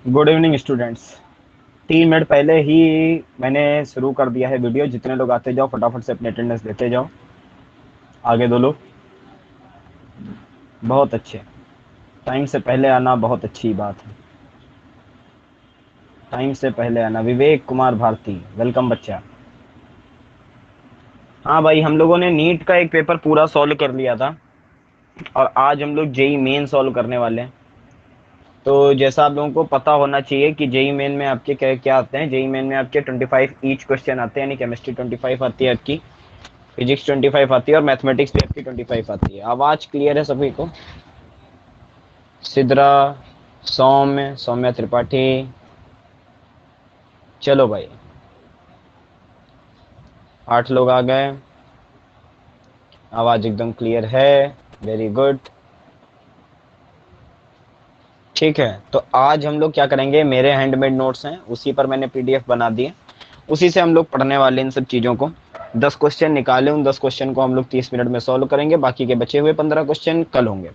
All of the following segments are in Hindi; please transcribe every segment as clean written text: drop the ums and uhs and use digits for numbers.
Good evening students. 3 मिनट पहले ही मैंने शुरू कर दिया है वीडियो। जितने लोग आते जाओ फटाफट से अपनी अटेंडेंस देते जाओ। आगे दो लोग। बहुत अच्छे। टाइम से पहले आना बहुत अच्छी बात है। टाइम से पहले आना। विवेक कुमार भारती, वेलकम बच्चा। हाँ भाई, हम लोगों ने नीट का एक पेपर पूरा सॉल्व कर लिया था और आज हम लोग जेई मेन सॉल्व करने वाले हैं। तो जैसा आप लोगों को पता होना चाहिए कि जेई मेन में आपके क्या क्या आते हैं। जेई मेन में आपके 25 ईच क्वेश्चन आते हैं, यानी केमिस्ट्री 25 आती है आपकी, फिजिक्स 25 आती है और मैथमेटिक्स भी आपकी 25 आती है। आवाज क्लियर है सभी को? सिद्रा, सौम्य, सौम्या त्रिपाठी। चलो भाई, 8 लोग आ गए। आवाज एकदम क्लियर है। Very good. ठीक है, तो आज हम लोग क्या करेंगे, मेरे हैंडमेड नोट्स हैं, उसी पर मैंने पीडीएफ बना दिए, उसी से हम लोग पढ़ने वाले इन सब चीज़ों को। 10 क्वेश्चन निकाले, उन 10 क्वेश्चन को हम लोग 30 मिनट में सॉल्व करेंगे। बाकी के बचे हुए 15 क्वेश्चन कल होंगे।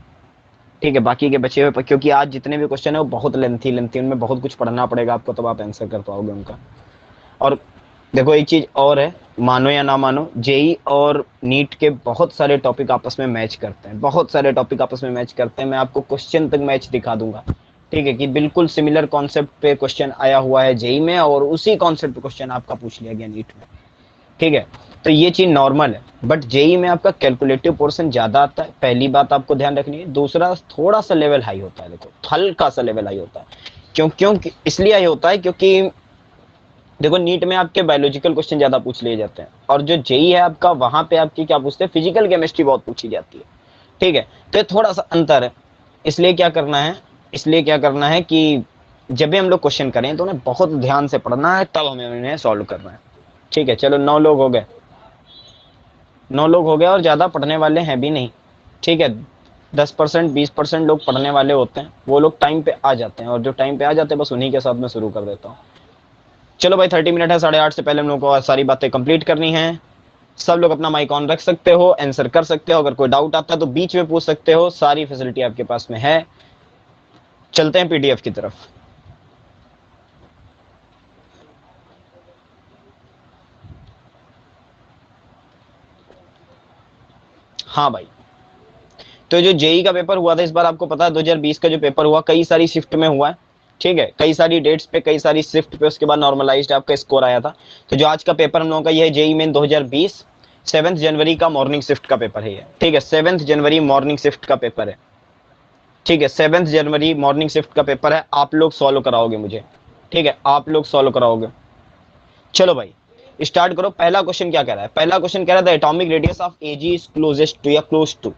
ठीक है, बाकी के बचे हुए, क्योंकि आज जितने भी क्वेश्चन है वो बहुत लेंथी लेंथी, उनमें बहुत कुछ पढ़ना पड़ेगा आपको, तब आप आंसर कर पाओगे उनका। और देखो एक चीज और है, मानो या ना मानो, जेई और नीट के बहुत सारे टॉपिक आपस में मैच करते हैं, बहुत सारे टॉपिक आपस में मैच करते हैं। मैं आपको क्वेश्चन तक मैच दिखा दूंगा। ठीक है, कि बिल्कुल सिमिलर कॉन्सेप्ट पे क्वेश्चन आया हुआ है जेई में और उसी कॉन्सेप्ट पे क्वेश्चन आपका पूछ लिया गया नीट में। ठीक है, तो ये चीज नॉर्मल है। बट जेई में आपका कैलकुलेटिव पोर्शन ज्यादा आता है, पहली बात आपको ध्यान रखनी है। दूसरा, थोड़ा सा लेवल हाई होता है, देखो हल्का सा लेवल हाई होता है। क्यों इसलिए हाई होता है क्योंकि देखो नीट में आपके बायोलॉजिकल क्वेश्चन ज्यादा पूछ लिए जाते हैं, और जो जेई है आपका, वहां पे आपकी क्या पूछते हैं, फिजिकल केमिस्ट्री बहुत पूछी जाती है। ठीक है, तो ये थोड़ा सा अंतर है। इसलिए क्या करना है, इसलिए क्या करना है कि जब भी हम लोग क्वेश्चन करें तो उन्हें बहुत ध्यान से पढ़ना है, तब हमें उन्हें सॉल्व करना है। ठीक है, चलो 9 लोग हो गए। 9 लोग हो गए और ज़्यादा पढ़ने वाले हैं भी नहीं। ठीक है, 10% 20% लोग पढ़ने वाले होते हैं, वो लोग टाइम पे आ जाते हैं, और जो टाइम पे आ जाते हैं बस उन्हीं के साथ मैं शुरू कर देता हूँ। चलो भाई, 30 मिनट है, 8:30 से पहले हम लोग को सारी बातें कंप्लीट करनी है। सब लोग अपना माइक ऑन रख सकते हो, आंसर कर सकते हो, अगर कोई डाउट आता है तो बीच में पूछ सकते हो, सारी फैसिलिटी आपके पास में है। चलते हैं पीडीएफ की तरफ। हाँ भाई, तो जो जेई का पेपर हुआ था इस बार, आपको पता है 2020 का जो पेपर हुआ, कई सारी शिफ्ट में हुआ है। ठीक है, कई सारी डेट्स पे, कई सारी शिफ्ट पे, उसके बाद नॉर्मलाइज्ड आपका स्कोर आया था। तो जो आज का पेपर हम लोगों का ये है जेई मेन 2020, 7 जनवरी का मॉर्निंग शिफ्ट का पेपर है ये। ठीक है, 7 जनवरी मॉर्निंग शिफ्ट का पेपर है। ठीक है, 7 जनवरी मॉर्निंग शिफ्ट का पेपर है, आप लोग सॉल्व कराओगे मुझे। ठीक है, आप लोग सॉल्व कराओगे। चलो भाई, स्टार्ट करो। पहला क्वेश्चन क्या कह रहा है, पहला क्वेश्चन कह रहा है atomic radius of A G is closest to या क्लोज टू,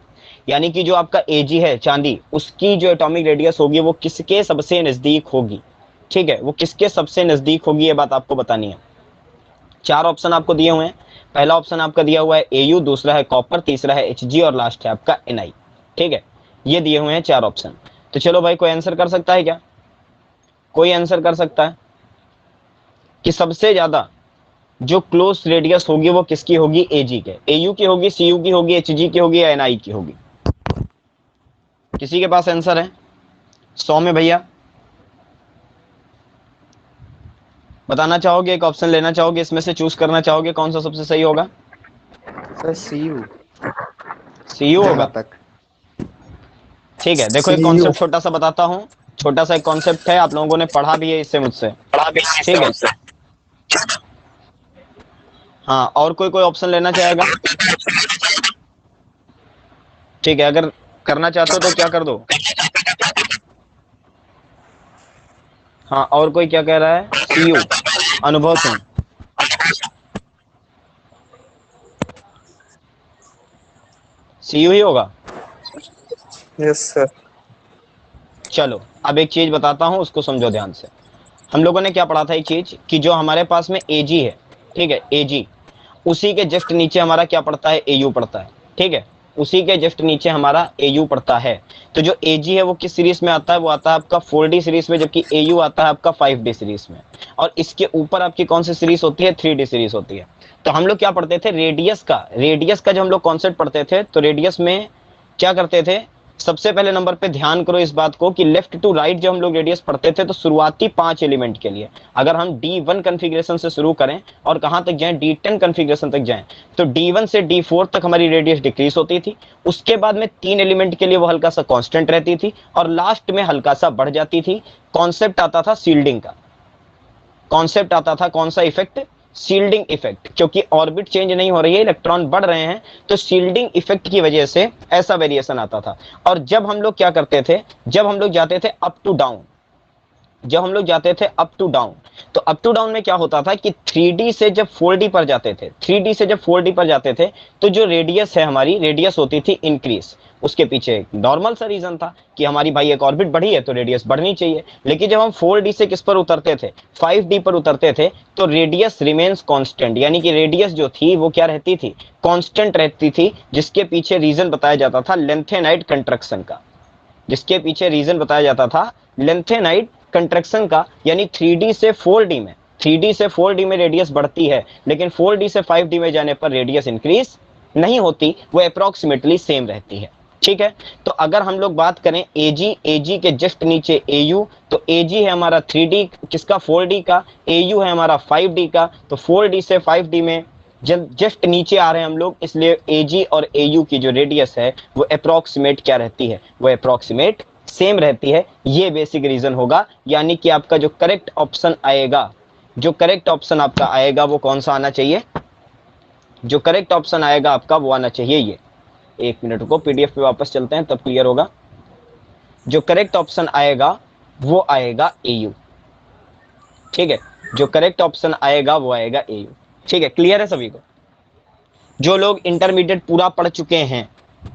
यानी कि जो आपका एजी है चांदी, उसकी जो एटॉमिक रेडियस होगी वो किसके सबसे नजदीक होगी। ठीक है, वो किसके सबसे नजदीक होगी, ये बात आपको बतानी है। 4 ऑप्शन आपको दिए हुए हैं। पहला ऑप्शन आपका दिया हुआ है एयू, दूसरा है कॉपर, तीसरा है एचजी और लास्ट है आपका एनआई। ठीक है, ये दिए हुए हैं 4 ऑप्शन। तो चलो भाई, कोई आंसर कर सकता है क्या? कोई आंसर कर सकता है कि सबसे ज्यादा जो क्लोज रेडियस होगी वो किसकी होगी, एजी के, एयू की होगी, सीयू की होगी, एचजी की होगी या एनआई की होगी? किसी के पास आंसर है? 100 में भैया बताना चाहोगे, एक ऑप्शन लेना चाहोगे, इसमें से चूज करना चाहोगे कौन सा सबसे सही होगा? Sir C you. सीयू जहां होगा। तक ठीक है, देखो एक सीयू। कॉन्सेप्ट छोटा सा बताता हूँ। छोटा सा एक कॉन्सेप्ट है, आप लोगों ने पढ़ा भी है इससे मुझसे। ठीक है, हाँ, और कोई कोई ऑप्शन लेना चाहेगा? ठीक है, अगर करना चाहते हो तो क्या कर दो। हाँ, और कोई क्या कह रहा है, सीयू, अनुभव सिंह। सीयू ही होगा। Yes sir. चलो, अब एक चीज बताता हूं, उसको समझो ध्यान से। हम लोगों ने क्या पढ़ा था, एक चीज कि जो हमारे पास में एजी है, ठीक है, एजी, उसी के जस्ट नीचे हमारा क्या पड़ता है, एयू पड़ता है। ठीक है, उसी के जस्ट नीचे हमारा एयू पड़ता है। तो जो एजी है वो किस सीरीज में आता है, वो आता है आपका 4D सीरीज में, जबकि एयू आता है आपका 5D सीरीज में। और इसके ऊपर आपकी कौन सी सीरीज होती है, 3D सीरीज होती है। तो हम लोग क्या पढ़ते थे, रेडियस का, रेडियस का जब हम लोग कॉन्सेप्ट पढ़ते थे तो रेडियस में क्या करते थे, सबसे पहले नंबर पे ध्यान करो इस बात को कि लेफ्ट टू राइट जब हम लोग रेडियस पढ़ते थे तो शुरुआती 5 एलिमेंट के लिए अगर हम D1 कॉन्फ़िगरेशन से शुरू करें और कहां तक जाएं, D10 कॉन्फ़िगरेशन तक जाएं, तो D1 से D4 तक हमारी रेडियस डिक्रीज होती थी। उसके बाद में 3 एलिमेंट के लिए वो हल्का सा कांस्टेंट रहती थी और लास्ट में हल्का सा बढ़ जाती थी। कॉन्सेप्ट आता था शील्डिंग का। कॉन्सेप्ट आता था कौन सा इफेक्ट? Shielding effect. क्योंकि ऑर्बिट चेंज नहीं हो रही है, इलेक्ट्रॉन बढ़ रहे हैं, तो शील्डिंग इफेक्ट की वजह से ऐसा वेरिएशन आता था। और जब हम लोग क्या करते थे, जब हम लोग जाते थे अप टू डाउन, जब हम लोग जाते थे अप टू डाउन, तो अप टू डाउन में क्या होता था कि 3D से जब 4D पर जाते थे, 3D से जब 4D पर जाते थे, तो जो रेडियस है हमारी, रेडियस होती थी इंक्रीज। उसके पीछे एक नॉर्मल सा रीजन था कि हमारी भाई एक ऑर्बिट बढ़ी है तो रेडियस बढ़नी चाहिए। लेकिन जब हम 4D से किस पर उतरते थे, 5D पर उतरते थे, तो रेडियस रिमेन्स कांस्टेंट, यानी कि रेडियस जो थी वो क्या रहती थी? कांस्टेंट रहती थी। जिसके पीछे रीजन बताया जाता था लेंथेनाइड कंट्रक्शन का, जिसके पीछे रीजन बताया जाता था लेंथेनाइड कंट्रक्शन का। यानी 3D से 4D में, 3D से 4D में रेडियस बढ़ती है, लेकिन 4D से 5D में जाने पर रेडियस इंक्रीज नहीं होती, वो अप्रोक्सीमेटली सेम रहती है। ठीक है, तो अगर हम लोग बात करें AG के जस्ट नीचे AU, तो AG है हमारा 3D किसका? 4D का। AU है हमारा 5D का। तो 4D से 5D में जब जस्ट नीचे आ रहे हैं हम लोग, इसलिए AG और AU की जो रेडियस है वो अप्रोक्सीमेट क्या रहती है? वो अप्रोक्सीमेट सेम रहती है। ये बेसिक रीजन होगा। यानी कि आपका जो करेक्ट ऑप्शन आएगा, जो करेक्ट ऑप्शन आपका आएगा वो कौन सा आना चाहिए? जो करेक्ट ऑप्शन आएगा आपका वो आना चाहिए ये। एक मिनट को PDF पे वापस चलते हैं तब क्लियर होगा। जो करेक्ट ऑप्शन आएगा वो आएगा AU। ठीक है, जो करेक्ट ऑप्शन आएगा वो आएगा AU। ठीक है, क्लियर है सभी को? जो लोग इंटरमीडिएट पूरा पढ़ चुके हैं,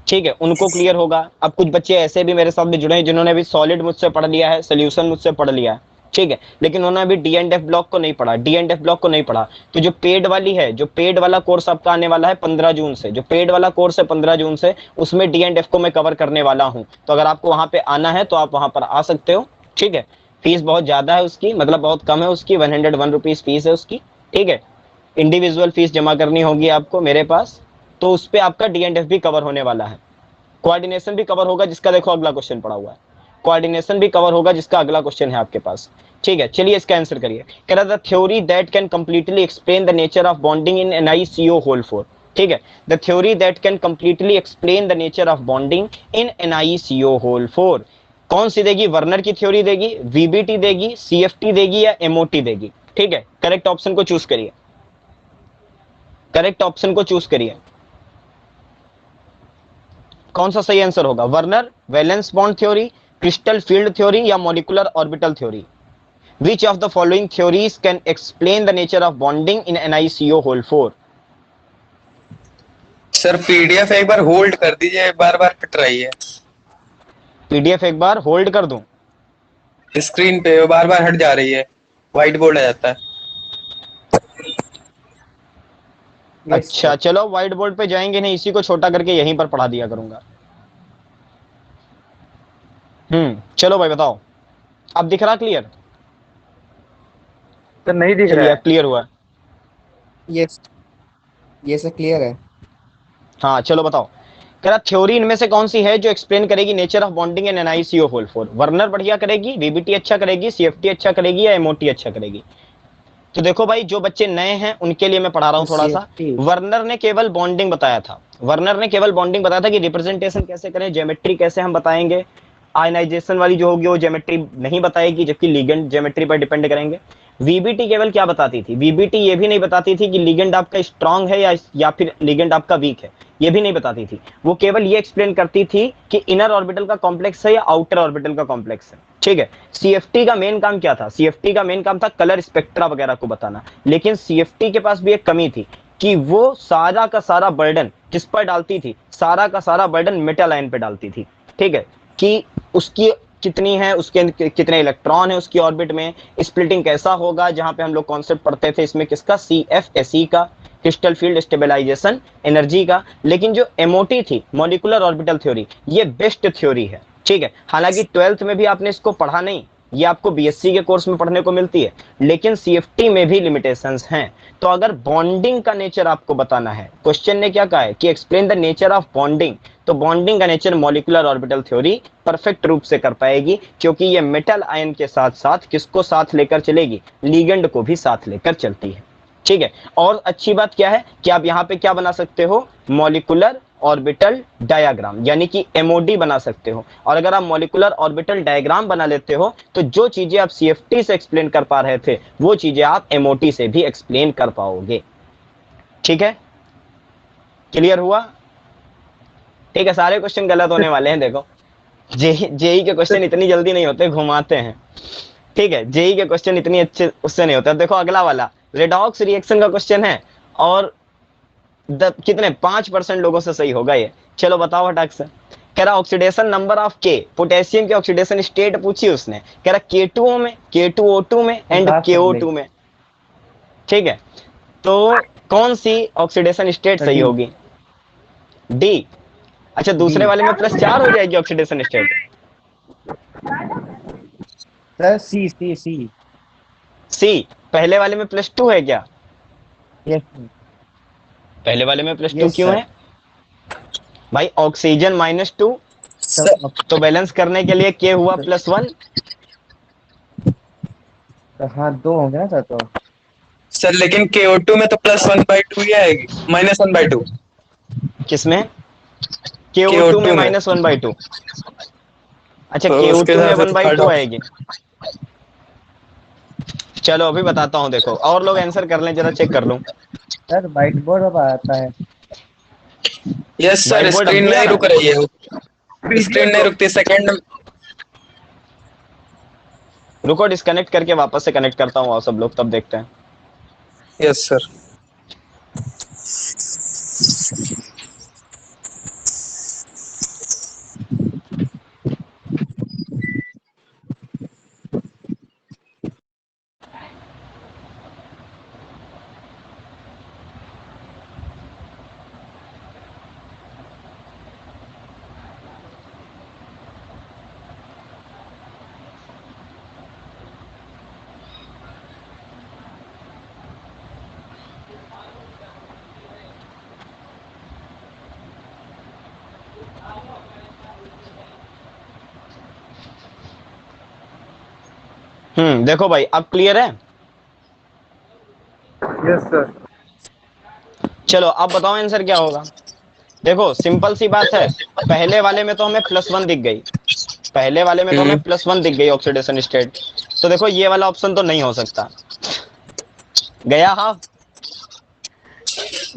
ठीक है, उनको क्लियर होगा। अब कुछ बच्चे ऐसे भी मेरे साथ भी जुड़े हैं जिन्होंने भी सॉलिड मुझसे पढ़ लिया है, सोल्यूशन मुझसे पढ़ लिया है, ठीक है, लेकिन उन्होंने अभी D&F ब्लॉक को नहीं पढ़ा, D&F ब्लॉक को नहीं पढ़ा। तो जो पेड वाली है, जो पेड वाला कोर्स आपका आने वाला है 15 जून से, जो पेड वाला कोर्स है 15 जून से, उसमें D&F को मैं कवर करने वाला हूं। तो अगर आपको वहां पे आना है तो आप वहां पर आ सकते हो। ठीक है, फीस बहुत ज्यादा है उसकी, मतलब बहुत कम है उसकी, 101 रुपीज फीस है उसकी। ठीक है, इंडिविजुअल फीस जमा करनी होगी आपको मेरे पास। तो उस पे आपका D&F भी कवर होने वाला है, कोऑर्डिनेशन भी कवर होगा, जिसका देखो अगला क्वेश्चन पड़ा हुआ है, कोऑर्डिनेशन भी कवर होगा जिसका अगला क्वेश्चन है आपके पास। ठीक है, चलिए इसका आंसर करिए। कह रहा था theory that can completely explain the nature of bonding in NiCO whole 4। ठीक है, the theory that can completely explain the nature of bonding in NiCO whole 4 कौन सी देगी? वर्नर की थ्योरी देगी, VBT देगी, CFT देगी या MOT देगी? ठीक है, करेक्ट ऑप्शन को चूज करिए, करेक्ट ऑप्शन को चूज करिए। कौन सा सही आंसर होगा? Werner, valence bond theory, crystal field theory या molecular orbital theory? Which of the following theories can explain the nature of bonding in NiCO whole 4? Sir PDF एक बार होल्ड कर दीजिए, बार बार कट रही है PDF एक बार होल्ड कर दूं? स्क्रीन पे, वो बार बार हट जा रही है, व्हाइट बोर्ड आ जाता है। अच्छा चलो, व्हाइट बोर्ड पे जाएंगे नहीं, इसी को छोटा करके यहीं पर पढ़ा दिया करूंगा। चलो भाई बताओ, अब दिख रहा क्लियर? सर नहीं दिख रहा चलिए अब है। क्लियर हुआ। यस, ये सब क्लियर है। हाँ चलो बताओ। कह रहा थ्योरी इनमें से कौन सी है जो एक्सप्लेन करेगी nature of bonding in NiCO whole 4? Werner बढ़िया करेगी, VBT अच्छा करेगी, CFT अच्छा करेगी या MOT अच्छा करेगी? तो देखो भाई, जो बच्चे नए हैं उनके लिए मैं पढ़ा रहा हूं थोड़ा सा। CFT। वर्नर ने केवल बॉन्डिंग बताया था, वर्नर ने केवल बॉन्डिंग बताया था कि रिप्रेजेंटेशन कैसे करें, ज्योमेट्री कैसे हम बताएंगे। आयनाइजेशन वाली जो होगी वो ज्योमेट्री नहीं बताएगी, जबकि लिगेंड ज्योमेट्री पर डिपेंड करेंगे। VBT केवल क्या बताती थी? VBT ये भी नहीं बताती थी कि लिगेंड आपका स्ट्रांग है या फिर लिगेंड आपका वीक है, ये भी नहीं बताती थी। वो केवल ये एक्सप्लेन करती थी कि इनर ऑर्बिटल का कॉम्प्लेक्स है या आउटर ऑर्बिटल का कॉम्प्लेक्स है। ठीक है, CFT का मेन काम क्या था? CFT का मेन काम था कलर स्पेक्ट्रा वगैरह को बताना। लेकिन CFT के पास भी एक कमी थी कि वो सारा का सारा बर्डन किस पर डालती थी? सारा का सारा बर्डन मेटल आयन पे डालती थी। ठीक है, कि उसकी कितनी है, उसके कितने इलेक्ट्रॉन है उसकी ऑर्बिट में, स्प्लिटिंग कैसा होगा, जहां पे हम लोग कॉन्सेप्ट पढ़ते थे इसमें किसका? CFSE का, क्रिस्टल फील्ड स्टेबलाइजेशन एनर्जी का। लेकिन जो MOT थी, मॉलिक्यूलर ऑर्बिटल थ्योरी, ये बेस्ट थ्योरी है। ठीक है, हालांकि 12th में भी आपने इसको पढ़ा नहीं, ये आपको BSc के कोर्स में पढ़ने को मिलती है, लेकिन CFT में भी लिमिटेशंस हैं। तो अगर बॉन्डिंग का नेचर आपको बताना है, क्वेश्चन ने क्या कहा है कि explain the nature of bonding, तो बॉन्डिंग का nature molecular orbital theory perfect रूप से कर पाएगी, क्योंकि ये मेटल आयन के साथ साथ किसको साथ लेकर चलेगी, लिगेंड को भी साथ लेकर चलती है। ठीक है, और अच्छी बात क्या है कि आप यहाँ पे क्या बना सकते हो, मॉलिक्यूलर ऑर्बिटल डायग्राम, यानी कि एमओडी बना सकते हो। और अगर आप मॉलिक्यूलर ऑर्बिटल डायग्राम बना लेते हो तो जो चीजें आप सीएफटी से एक्सप्लेन कर पा रहे थे वो चीजें आप एमओटी से भी एक्सप्लेन कर पाओगे। ठीक है, क्लियर हुआ? ठीक है, सारे क्वेश्चन गलत होने वाले हैं। देखो जेई के क्वेश्चन इतनी जल्दी नहीं होते, घुमाते हैं। ठीक है, जेई के क्वेश्चन इतनी अच्छे उससे नहीं होते। देखो अगला वाला रेडॉक्स रिएक्शन का क्वेश्चन है और कितने 5% लोगों से सही होगा ये। चलो बताओ हटाक से। कह रहा ऑक्सीडेशन नंबर ऑफ के, पोटेशियम के ऑक्सीडेशन स्टेट पूछी उसने। कह रहा K2O में, K2O2 में एंड KO2 में। ठीक है, तो कौन सी ऑक्सीडेशन स्टेट सही होगी? डी। अच्छा, दूसरे वाले में +4 हो जाएगी ऑक्सीडेशन स्टेट। सर सी सी सी। सी। पहले वाले में +2 है क्या? यस पहले वाले में +2 यस क्यों सर। है भाई? ऑक्सीजन -2 तो बैलेंस करने के लिए के हुआ +1। हाँ 2 होंगे ना सर तो। सर लेकिन KO2 में तो +1/2 ही आएगी, -1/2। किसमें? KO2 में KO2 में -1/2। अच्छा, तो उसके KO2 में हिसाब से तो 1/2 आएगी। चलो अभी बताता हूँ, देखो और लोग आंसर कर लें, जरा चेक कर लूं। सर व्हाइट बोर्ड पर आता है। यस व्हाइट सर, बोर्ड अब स्क्रीन भी आ नहीं रहा रुक है? रही है, स्क्रीन नहीं रुकती सेकंड। रुको, डिस्कनेक्ट करके वापस से कनेक्ट करता हूँ, और सब लोग तब देखते हैं। Yes sir. देखो भाई अब क्लियर है? Yes sir. चलो अब बताओ आंसर क्या होगा। देखो सिंपल सी बात है, पहले वाले में तो हमें +1 दिख गई, पहले वाले में तो हमें +1 दिख गई ऑक्सीडेशन स्टेट। तो देखो ये वाला ऑप्शन तो नहीं हो सकता, गया हाफ।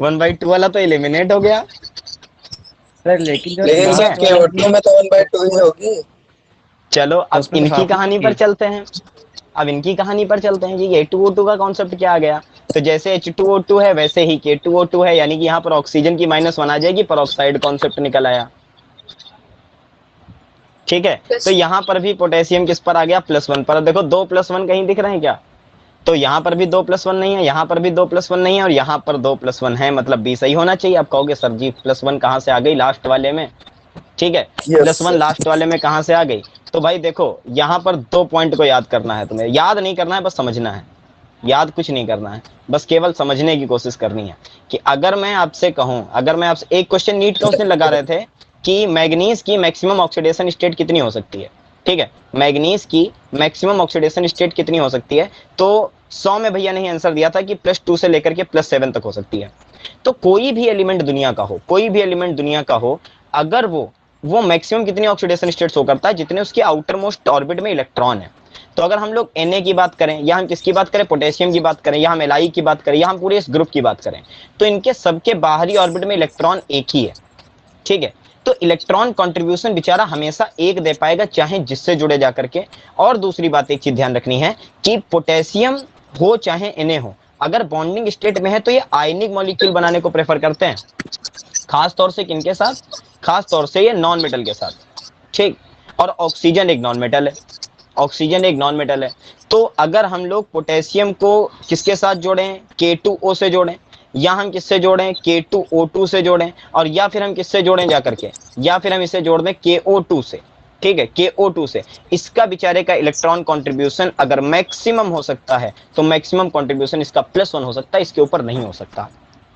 1/2 वाला तो एलिमिनेट हो गया। सर लेकिन जो लेकिन सर लास्ट वाला KO2 में तो 1/2 ही होगी। चलो तो अब उसमें तो इनकी हाफ ही कहानी पर होगी। चलते हैं। अब इनकी कहानी पर चलते हैं कि H2O2 का कॉन्सेप्ट क्या आ गया। तो जैसे H2O2 है वैसे ही K2O2 है, यानी कि यहाँ पर ऑक्सीजन की -1 आ जाएगी, पर कॉन्सेप्ट निकल आया। ठीक है, तो यहाँ पर भी पोटेशियम किस पर आ गया, +1 पर। देखो 2 +1 कहीं दिख रहे हैं क्या? तो यहाँ पर भी 2 +1 नहीं है, यहाँ पर भी 2 +1 नहीं है, और यहाँ पर 2 +1 है, मतलब बी सही होना चाहिए। आप कहोगे सर जी +1 कहाँ से आ गई लास्ट वाले में? ठीक है, यस +1 लास्ट वाले में कहां से आ गई? तो भाई देखो यहाँ पर 2 पॉइंट को याद करना है तुम्हें, याद नहीं करना है, बस समझना है। याद कुछ नहीं करना है, बस केवल समझने की कोशिश करनी है। कि अगर मैं आपसे कहूं, अगर मैं आपसे एक क्वेश्चन नीट का उसने लगा रहे थे कि मैग्नीज की मैक्सिमम ऑक्सीडेशन स्टेट कितनी हो सकती है। ठीक है, मैग्नीज की मैक्सिमम ऑक्सीडेशन स्टेट कितनी हो सकती है? तो 100 में भैया ने आंसर दिया था कि +2 से लेकर के +7 तक हो सकती है। तो कोई भी एलिमेंट दुनिया का हो, कोई भी एलिमेंट दुनिया का हो, अगर वो मैक्सिमम कितनी ऑक्सीडेशन स्टेट शो करता है, जितने उसके आउटर मोस्ट ऑर्बिट में इलेक्ट्रॉन है। तो अगर हम लोग Na की बात करें, या हम किसकी बात करें, पोटेशियम की बात करें, या हम Li की बात करें, या हम पूरे इस ग्रुप की बात करें, तो इनके सबके बाहरी ऑर्बिट में इलेक्ट्रॉन एक ही है। ठीक है, तो इलेक्ट्रॉन कंट्रीब्यूशन बेचारा हमेशा एक दे पाएगा, चाहे जिससे जुड़े जाकर के। और दूसरी बात एक चीज ध्यान रखनी है कि पोटेशियम हो चाहे Na हो, अगर बॉन्डिंग स्टेट में है तो ये आयनिक मॉलिक्यूल बनाने को प्रेफर करते हैं, खास तौर से किनके साथ? खास तौर से ये नॉन मेटल के साथ। ठीक, और ऑक्सीजन एक नॉन मेटल है, ऑक्सीजन एक नॉन मेटल है। तो अगर हम लोग पोटेशियम को किसके साथ जोड़ें, K2O से जोड़ें, या हम किससे जोड़ें, K2O2 से जोड़ें, और या फिर हम किससे जोड़ें जाकर के, या फिर हम इसे जोड़ दें KO2 से। ठीक है, KO2 से। इसका बेचारे का इलेक्ट्रॉन कंट्रीब्यूशन अगर मैक्सिमम हो सकता है तो मैक्सिमम कंट्रीब्यूशन इसका +1 हो सकता है, इसके ऊपर नहीं हो सकता।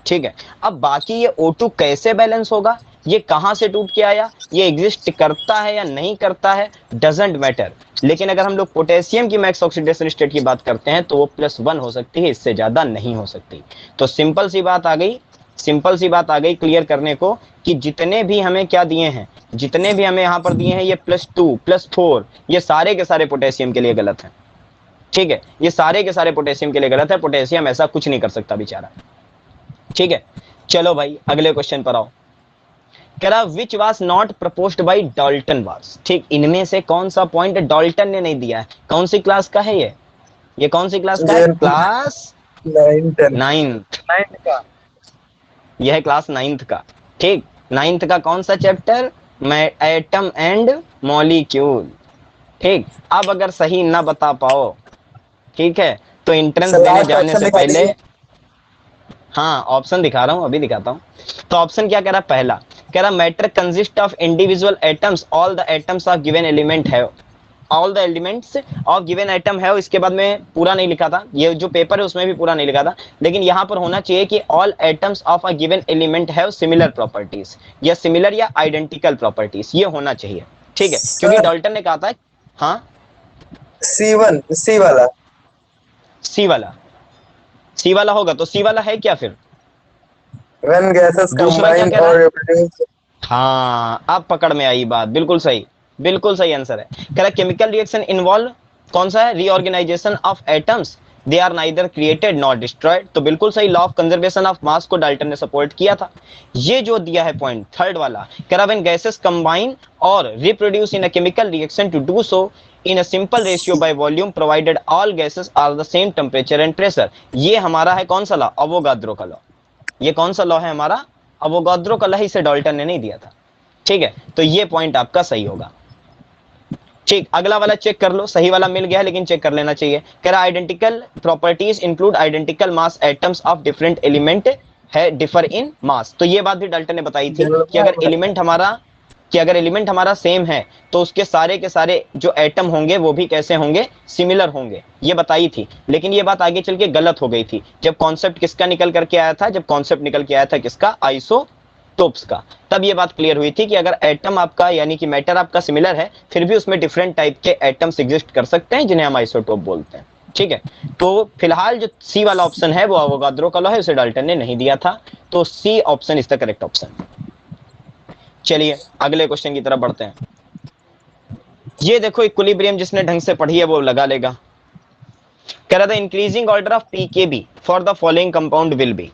ठीक है। अब बाकी ये O2 कैसे बैलेंस होगा, ये कहां से टूट के आया, ये एग्जिस्ट करता है या नहीं करता है, डजेंट मैटर। लेकिन अगर हम लोग पोटेशियम की मैक्स ऑक्सीडेशन स्टेट की बात करते हैं तो वो +1 हो सकती है, इससे ज्यादा नहीं हो सकती। तो सिंपल सी बात आ गई, सिंपल सी बात आ गई क्लियर करने को, कि जितने भी हमें क्या दिए हैं, जितने भी हमें यहां पर दिए हैं, ये +2 +4, ये सारे के सारे पोटेशियम के लिए गलत है। ठीक है, ये सारे के सारे पोटेशियम के लिए गलत है, पोटेशियम ऐसा कुछ नहीं कर सकता बेचारा। ठीक है, चलो भाई अगले क्वेश्चन पर आओ। कह रहा which was not proposed by Dalton was. ठीक, इनमें से कौन सा पॉइंट डाल्टन ने नहीं दिया है, कौन सी क्लास का है ये कौन सी क्लास का है, ये क्लास 9 10 नाइन्थ, 9 का। यह है क्लास 9th का। ठीक, 9th का कौन सा चैप्टर, एटम एंड मॉलिक्यूल। ठीक, अब अगर सही ना बता पाओ, ठीक है, तो एंट्रेंस सर देने लास्ट जाने ऑप्शन से दिखा पहले, दीजिए। हाँ ऑप्शन दिखा रहा हूं, अभी दिखाता हूं। तो ऑप्शन क्या कह रहा है, पहला कह रहा matter consist of individual atoms, all the atoms of given element है, all the elements of given atom है। इसके बाद में पूरा नहीं लिखा था, ये जो पेपर है उसमें भी पूरा नहीं लिखा था, लेकिन यहां पर होना चाहिए कि all atoms of a given element have similar properties, या सिमिलर या आइडेंटिकल प्रॉपर्टीज, ये होना चाहिए। ठीक है, क्योंकि सर डाल्टन ने कहा था, हाँ C1 सी वाला। सी वाला, सी वाला होगा तो सी वाला है क्या फिर, When gases दूसरा क्या combine कह रहा or है, reproduce। हाँ अब पकड़ में आई बात, बिल्कुल सही, बिल्कुल सही आंसर है। कह रहा केमिकल रिएक्शन इन्वॉल्व कौन सा है, reorganization of atoms, they are neither created not destroyed. तो बिल्कुल सही, law of conservation of mass को डाल्टन ने सपोर्ट किया था। ये जो दिया है पॉइंट थर्ड वाला, कह रहा व्हेन गैसेस कंबाइन और reproduce in a chemical reaction to do so in a simple ratio by volume provided all gases are the same temperature and pressure। ये हमारा है कौन सा लॉ, अवोगाद्रो का लॉ। ये कौन सा लॉ है हमारा, अवोगाद्रो का लॉ, इसे डाल्टन ने नहीं दिया था। ठीक है, तो ये पॉइंट आपका सही होगा। ठीक, अगला वाला चेक कर लो, सही वाला मिल गया है लेकिन चेक कर लेना चाहिए। कह रहा identical properties include identical mass atoms of different element है डिफर इन मास। तो ये बात भी डाल्टन ने बताई थी कि अगर एलिमेंट हमारा सेम है तो उसके सारे के सारे जो एटम होंगे वो भी कैसे होंगे, सिमिलर होंगे, ये बताई थी। लेकिन ये बात आगे चल के गलत हो गई थी, जब कॉन्सेप्ट किसका निकल करके आया था, जब कॉन्सेप्ट निकल के आया था किसका, आइसोटोप्स का। तब ये बात क्लियर हुई थी कि अगर एटम आपका यानी कि मैटर आपका सिमिलर है, फिर भी उसमें डिफरेंट टाइप के एटम्स एग्जिस्ट कर सकते हैं जिन्हें हम आइसोटोप बोलते हैं। ठीक है, तो फिलहाल जो सी वाला ऑप्शन है वो अवोगाद्रो का लॉ है, उसे डाल्टन ने नहीं दिया था, तो C option is the correct option. चलिए अगले क्वेश्चन की तरफ बढ़ते हैं। ये देखो इक्विलिब्रियम जिसने ढंग से पढ़ी है वो लगा लेगा। कह रहा था increasing order of pKb for the following compound will be.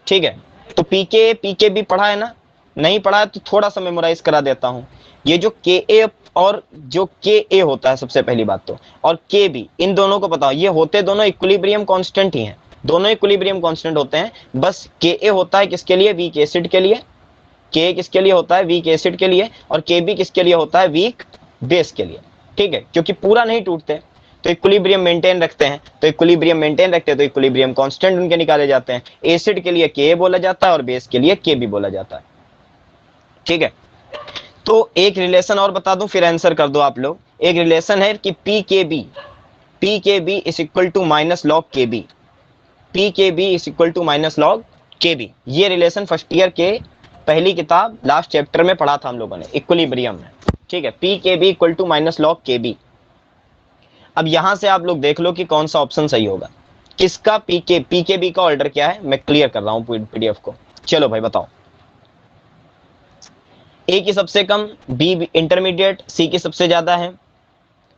ठीक है, तो पीकेबी पढ़ा है ना, नहीं पढ़ा है तो थोड़ा सा मेमोराइज करा देता हूं। ये जो के ए और जो के ए होता है सबसे पहली बात तो, और के बी, इन दोनों को बताओ, ये होते दोनों इक्विलिब्रियम कांस्टेंट ही हैं, दोनों इक्विलिब्रियम कांस्टेंट होते हैं। बस के ए होता है किसके लिए, वीक एसिड के लिए, के किसके लिए होता है, वीक एसिड के लिए, और के बी किसके लिए होता है, वीक बेस के लिए। ठीक है, क्योंकि पूरा नहीं टूटते तो इक्विलिब्रियम मेंटेन रखते हैं, तो इक्विलिब्रियम मेंटेन रखते हैं तो इक्विलिब्रियम कांस्टेंट उनके निकाले जाते हैं। एसिड के लिए के बोला जाता है और बेस के लिए के बी बोला जाता है। ठीक है, तो एक रिलेशन और बता दूं फिर आंसर कर दो आप लोग। एक रिलेशन है कि P K B is equal to minus log K B, P K B is equal to minus log K B. ये रिलेशन फर्स्ट ईयर के पहली किताब लास्ट चैप्टर में पढ़ा था हम लोगों ने, इक्विलिब्रियम में। ठीक है, P K B equal to minus log K B. अब यहां से आप लोग देख लो कि कौन सा ऑप्शन सही होगा, किसका पी के बी का ऑर्डर क्या है, मैं क्लियर कर रहा हूं पीडीएफ को। चलो भाई बताओ, ए की सबसे कम, बी इंटरमीडिएट, सी की सबसे ज्यादा है।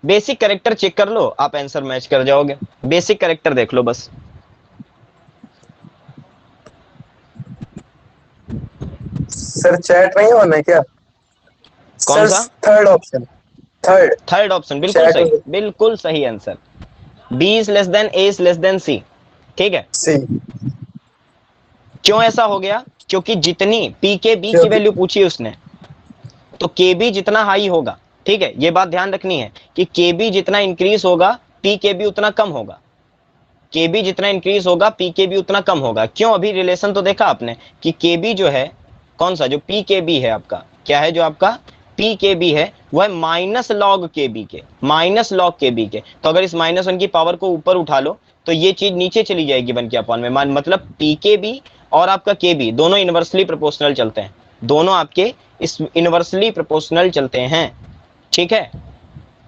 बेसिक कैरेक्टर चेक कर लो, आप आंसर मैच कर जाओगे। बेसिक कैरेक्टर देख लो बस। सर चैट नहीं होना है क्या? कौन सर सा, third option, third third option, बिल्कुल चैट सही, बिल्कुल सही answer. B is less than a is less than c. ठीक है, सी। क्यों ऐसा हो गया, क्योंकि जितनी पी के बी की क्योंकि वैल्यू पूछी उसने, तो के बी जितना हाई होगा, ठीक है, ये बात ध्यान रखनी है कि के बी जितना इंक्रीज होगा पी के बी उतना कम होगा, के बी जितना इंक्रीज होगा पी के बी उतना कम होगा। क्यों, अभी रिलेशन तो देखा आपने कि के बी जो है, कौन सा, जो पी के बी है आपका, क्या है जो आपका पी के बी है, वह माइनस लॉग के बी के, माइनस लॉग के बी के। तो अगर इस -1 की पावर को ऊपर उठा लो तो ये चीज नीचे चली जाएगी 1 के अपॉन में, मतलब पी के बी और आपका के बी दोनों इनवर्सली प्रोपोर्शनल चलते हैं, दोनों आपके इस इनवर्सली प्रोपोर्शनल चलते हैं। ठीक है,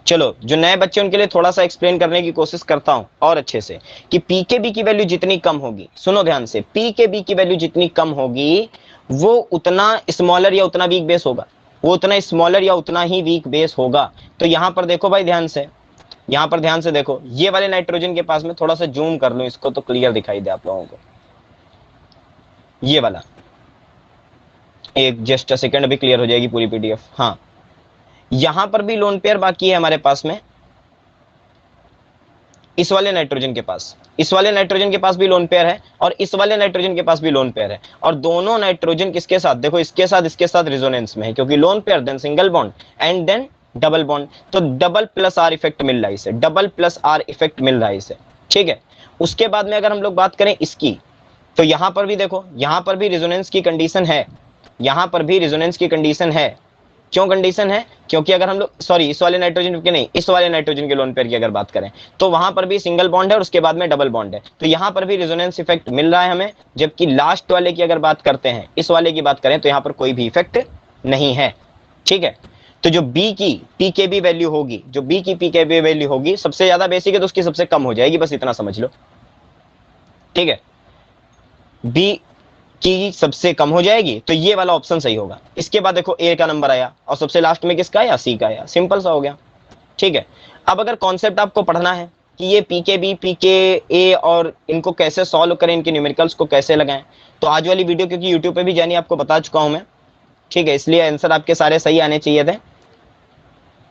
चलो जो नए बच्चे उनके लिए थोड़ा सा एक्सप्लेन करने की कोशिश करता हूं और अच्छे से, कि पी के बी की वैल्यू जितनी कम होगी, सुनो ध्यान से, पी के बी की वैल्यू जितनी कम होगी वो उतना स्मॉलर या उतना वीक बेस होगा, वो उतना स्मॉलर या उतना ही वीक बेस होगा। तो यहां पर देखो भाई ध्यान से, यहां पर ध्यान से देखो, ये वाले नाइट्रोजन के पास में थोड़ा सा जूम कर लो इसको तो क्लियर दिखाई दे आप लोगों को, ये वाला, एक जस्ट सेकंड अभी क्लियर हो जाएगी पूरी पीडीएफ। हाँ, यहां पर भी लोन पेयर बाकी है हमारे पास में, इस वाले नाइट्रोजन के पास, इस वाले नाइट्रोजन के पास भी लोन पेयर है और इस वाले नाइट्रोजन के पास भी लोन पेयर है, और दोनों नाइट्रोजन किसके साथ, देखो इसके साथ रेजोनेंस में है, क्योंकि lone pair then single bond and then double bond, तो डबल प्लस आर इफेक्ट मिल रहा है इसे, डबल प्लस आर इफेक्ट मिल रहा है इसे। ठीक है, उसके बाद में अगर हम लोग बात करें इसकी, तो यहां पर भी देखो, यहां पर भी रेजोनेंस की कंडीशन है, यहां पर भी रेजोनेंस की कंडीशन है। क्यों कंडीशन है, क्योंकि अगर हम लोग सॉरी इस वाले नाइट्रोजन के नहीं, इस वाले नाइट्रोजन के लोन पेयर की अगर बात करें तो वहां पर भी सिंगल बॉन्ड है और उसके बाद में डबल बॉन्ड है, तो यहां पर भी रेजोनेंस इफेक्ट मिल रहा है हमें। जबकि लास्ट वाले की अगर बात करते हैं, इस वाले की बात करें, तो यहां पर कोई भी इफेक्ट नहीं है। ठीक है, तो जो बी की पीकेबी वैल्यू होगी, जो बी की पीकेबी वैल्यू होगी, सबसे ज्यादा बेसिक है तो उसकी सबसे कम हो जाएगी, बस इतना समझ लो। ठीक है, बी की सबसे कम हो जाएगी, तो ये वाला ऑप्शन सही होगा। इसके बाद देखो ए का नंबर आया और सबसे लास्ट में किसका आया, सी का आया, सिंपल सा हो गया। ठीक है, अब अगर कॉन्सेप्ट आपको पढ़ना है कि ये पीके बी पीके ए और इनको कैसे सॉल्व करें, इनके न्यूमेरिकल्स को कैसे लगाएं, तो आज वाली वीडियो, क्योंकि यूट्यूब पे भी जानी आपको बता चुका हूं मैं, ठीक है, इसलिए आंसर आपके सारे सही आने चाहिए थे।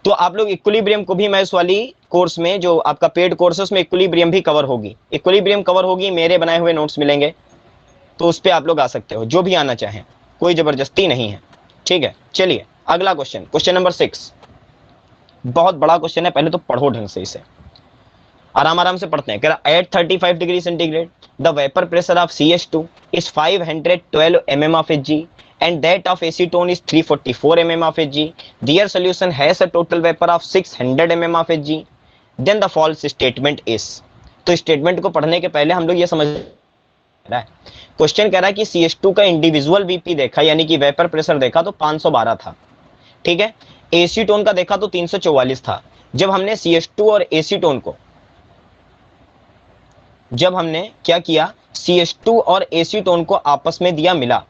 तो आप लोग इक्विलिब्रियम को भी, मैं इस वाली कोर्स में जो आपका पेड कोर्स है उसमें इक्विलिब्रियम भी कवर होगी, इक्विलिब्रियम कवर होगी, मेरे बनाए हुए नोट्स मिलेंगे, तो उस पर आप लोग आ सकते हो, जो भी आना चाहें, कोई जबरदस्ती नहीं है। ठीक है, चलिए अगला क्वेश्चन, क्वेश्चन नंबर 6, बहुत बड़ा क्वेश्चन है, पहले तो पढ़ो ढंग से इसे, आराम आराम से पढ़ते हैं। कह रहा at 35 degree centigrade the vapour pressure of CH2 is 512 mm of Hg and that of acetone is 344 mm of Hg. Their solution has a total vapor of 600 mm of Hg. Then the false statement is. तो स्टेटमेंट को पढ़ने के पहले हम लोग ये समझ रहा है, क्वेश्चन कह रहा है कि CH2 का इंडिविजुअल VP देखा, यानी कि वेपर प्रेशर देखा तो 512 था। ठीक है, एसीटोन का देखा तो 344 था। जब हमने CH2 और एसीटोन को, जब हमने क्या किया, CH2 और एसीटोन को आपस में दिया मिला,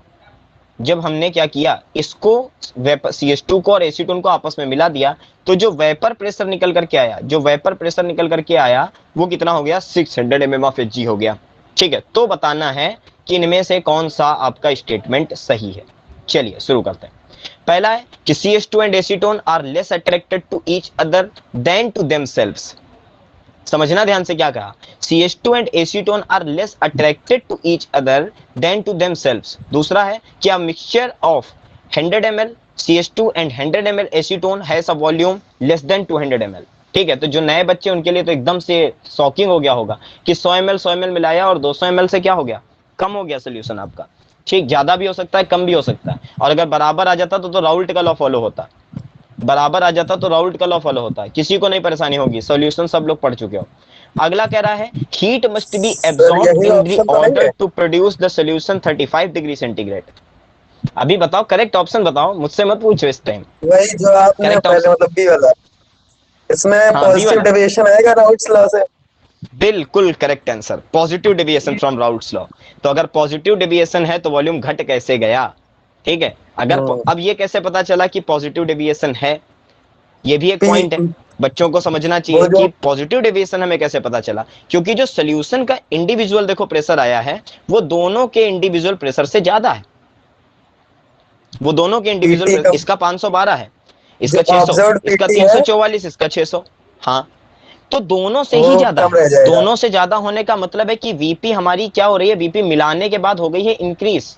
जब हमने क्या किया, इसको CH2 को और एसीटोन को आपस में मिला दिया, तो जो वेपर प्रेशर निकल करके आया, जो वेपर प्रेशर निकल करके आया वो कितना हो गया, 600 mm ऑफ Hg हो गया। ठीक है, तो बताना है कि इनमें से कौन सा आपका स्टेटमेंट सही है। चलिए शुरू करते हैं। पहला है कि CH2 and acetone are less attracted to each other than to themselves. समझना ध्यान से क्या कहा, CH2 and acetone are less attracted to each other than to themselves. दूसरा है कि a mixture of 100 ml CH2 and 100 ml acetone has a volume less than 200 ml। ठीक है, तो जो नए बच्चे उनके लिए तो एकदम से शॉकिंग हो गया होगा कि 100 ml मिलाया और 200 ml से क्या हो गया, कम हो गया सोल्यूशन आपका। ठीक, ज्यादा भी हो सकता है, कम भी हो सकता है, और अगर बराबर आ जाता तो राउल्ट का लॉ फॉलो होता, बराबर आ जाता तो राउल्ट का लॉ फॉलो होता है, किसी को नहीं परेशानी होगी, सॉल्यूशन सब लोग पढ़ चुके हो। अगला कह रहा है हीट मस्ट बी सर एब्सॉर्ब्ड यही इन द ऑप्शन तो नहीं ऑर्डर है? To produce the solution 35 degree centigrade. अभी बताओ करेक्ट ऑप्शन बताओ, मुझसे मत पूछो इस टाइम। वही जो आपने करेक्ट पहले ऑप्शन, मतलब बी वाला, इसमें हाँ बी पॉजिटिव वाला, डेविएशन आएगा राउट्स लॉ से। बिल्कुल correct answer, positive deviation from Raoult's law. तो अगर पॉजिटिव डेविएशन है तो वॉल्यूम घट कैसे गया। ठीक है, अगर अब ये कैसे पता चला कि पॉजिटिव डेविएशन है, ये भी एक पी पॉइंट है, बच्चों को समझना वो चाहिए जो कि पॉजिटिव डेविएशन हमें कैसे पता चला, क्योंकि जो सोल्यूशन का इंडिविजुअल देखो प्रेशर आया है वो दोनों के इंडिविजुअल प्रेशर से ज्यादा है, वो दोनों के इंडिविजुअल पीटी प्रेशर, का इसका 512 है, जो इसका 600, ऑब्जर्व्ड इसका पीटी है 344, इसका 600। हाँ, तो दोनों से ही वो ज्यादा कम है, रह जाएगा। दोनों से ज्यादा होने का मतलब है कि वीपी हमारी क्या हो रही है, वीपी मिलाने के बाद हो गई है इंक्रीज,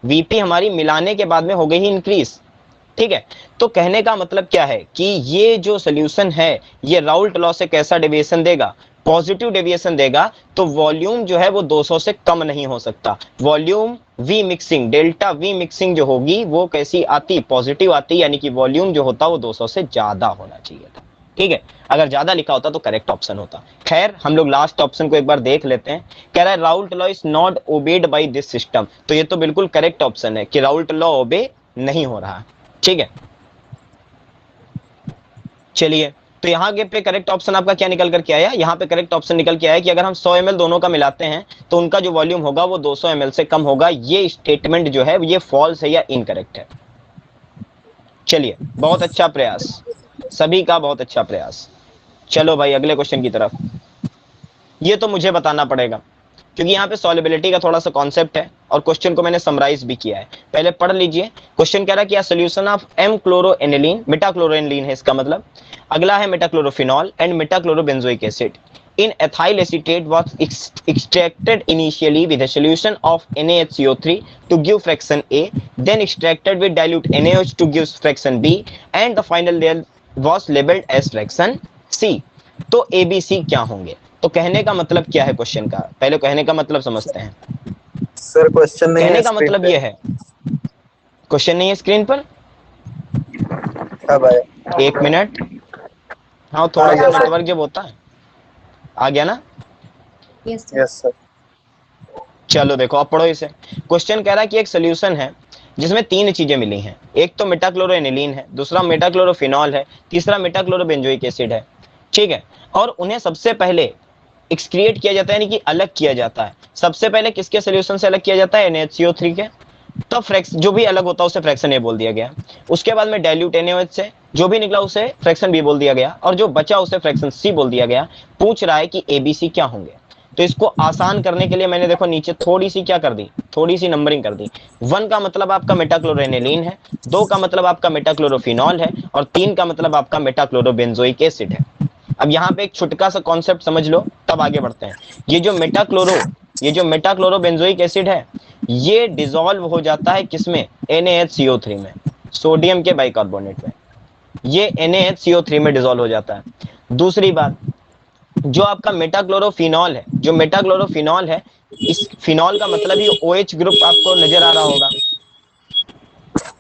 वीपी हमारी मिलाने के बाद में हो गई है इंक्रीज। ठीक है, तो कहने का मतलब क्या है कि ये जो सोल्यूशन है ये राउल्ट लॉ से कैसा डेविएशन देगा, पॉजिटिव डेविएशन देगा, तो वॉल्यूम जो है वो 200 से कम नहीं हो सकता। Volume we mixing, delta we mixing जो होगी वो कैसी आती, पॉजिटिव आती, यानी कि वॉल्यूम जो होता वो 200 से ज्यादा होना चाहिए था। ठीक है, अगर ज्यादा लिखा होता तो करेक्ट ऑप्शन होता। खैर हम लोग लास्ट ऑप्शन को एक बार देख लेते हैं। कह रहा है Raoult law is not obeyed by this system, तो ये तो बिल्कुल करेक्ट ऑप्शन है कि राउल्ट लॉ ओबे नहीं हो रहा। ठीक है, चलिए तो यहाँ के पे करेक्ट ऑप्शन आपका क्या निकल कर के आया, यहाँ पे करेक्ट ऑप्शन निकल के आया कि अगर हम 100 ml दोनों का मिलाते हैं तो उनका जो वॉल्यूम होगा वो 200 ml से कम होगा। ये स्टेटमेंट जो है ये फॉल्स है या इनकरेक्ट है। चलिए बहुत अच्छा प्रयास, सभी का बहुत अच्छा प्रयास। चलो भाई अगले क्वेश्चन की तरफ। ये तो मुझे बताना पड़ेगा क्योंकि यहाँ पे सॉल्युबिलिटी का थोड़ा सा कॉन्सेप्ट है और क्वेश्चन को मैंने समराइज भी किया है, पहले पढ़ लीजिए। क्वेश्चन कह रहा है कि सोल्यूशन ऑफ एम क्लोरोएनिलीन, मेटाक्लोरोएनिलीन है इसका मतलब। अगला है metachlorophenol and metachlorobenzoic acid in ethyl acetate was extracted initially with a solution of NaHCO3 to give fraction A, then extracted with dilute NaOH to give fraction B, and the final layer was labeled as fraction C. तो ABC क्या होंगे? तो कहने का मतलब क्या है क्वेश्चन का, पहले कहने का मतलब समझते हैं। सर क्वेश्चन नहीं कहने है का मतलब ये है, क्वेश्चन नहीं है स्क्रीन पर। कब आया? एक मिनट, हाँ थोड़ा सा नेटवर्क जब होता है आ गया ना। Yes sir. चलो देखो अब पढ़ो इसे। क्वेश्चन कह रहा है कि एक सोल्यूशन है जिसमें तीन चीजें मिली हैं, एक तो मेटाक्लोरोएनिलीन है, दूसरा मेटाक्लोरोफिनॉल है, तीसरा मेटाक्लोरोबेंजोइक एसिड है। ठीक है, और उन्हें सबसे पहले एक्सक्रिएट किया जाता है, यानी कि अलग किया जाता है। सबसे पहले किसके सोल्यूशन से अलग किया जाता है? NaHCO3 के। तब फ्रैक्स जो भी अलग होता है उसे फ्रैक्शन ए बोल दिया गया। उसके बाद में डाइल्यूट NaOH से जो भी निकला उसे फ्रैक्शन बी बोल दिया गया, और जो बचा उसे फ्रैक्शन सी बोल दिया गया। पूछ रहा है कि ABC क्या होंगे, तो इसको आसान करने के लिए मैंने देखो नीचे थोड़ी सी क्या कर दी, थोड़ी सी नंबरिंग कर दी। 1 का मतलब आपका मेटाक्लोरोएनिलीन है, 2 का मतलब आपका मेटाक्लोरोफिनॉल है, और 3 का मतलब आपका मेटाक्लोरोबेंजोइक एसिड है। अब यहाँ पे एक छुटका सा कॉन्सेप्ट समझ लो तब आगे बढ़ते हैं। ये जो मेटाक्लोरोबेंजोइक एसिड है ये डिसॉल्व हो जाता है किसमें? NaHCO3 में, सोडियम के बाइकार्बोनेट में। ये NaHCO3 में डिसॉल्व हो जाता है। दूसरी बात, जो आपका मेटाक्लोरोफिनॉल है, जो मेटाक्लोरोफिनॉल है, इस फिनॉल का मतलब ये OH ग्रुप आपको नजर आ रहा होगा,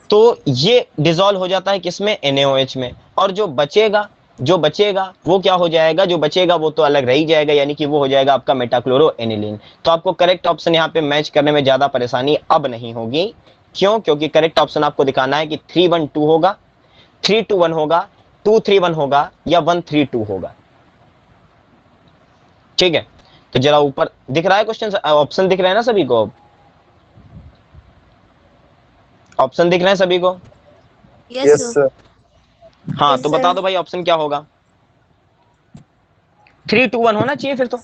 तो ये डिसॉल्व हो जाता है किसमें? NaOH में। और जो बचेगा वो क्या हो जाएगा? जो बचेगा वो तो अलग रह ही जाएगा, यानी कि वो हो जाएगा आपका मेटाक्लोरोएनिलीन। तो आपको करेक्ट ऑप्शन यहाँ पे मैच करने में ज्यादा परेशानी अब नहीं होगी। क्यों? क्योंकि करेक्ट ऑप्शन आपको दिखाना है कि 3-1-2 होगा, 3-2-1 होगा, 2-3-1 होगा, या 1-3-2 होगा। ठीक है, तो जरा ऊपर दिख रहा है क्वेश्चन, ऑप्शन दिख रहे हैं ना सभी को? ऑप्शन दिख रहे हैं सभी को? Yes sir. हाँ तो बता दो भाई ऑप्शन क्या होगा? 3-2-1 होना चाहिए फिर तो,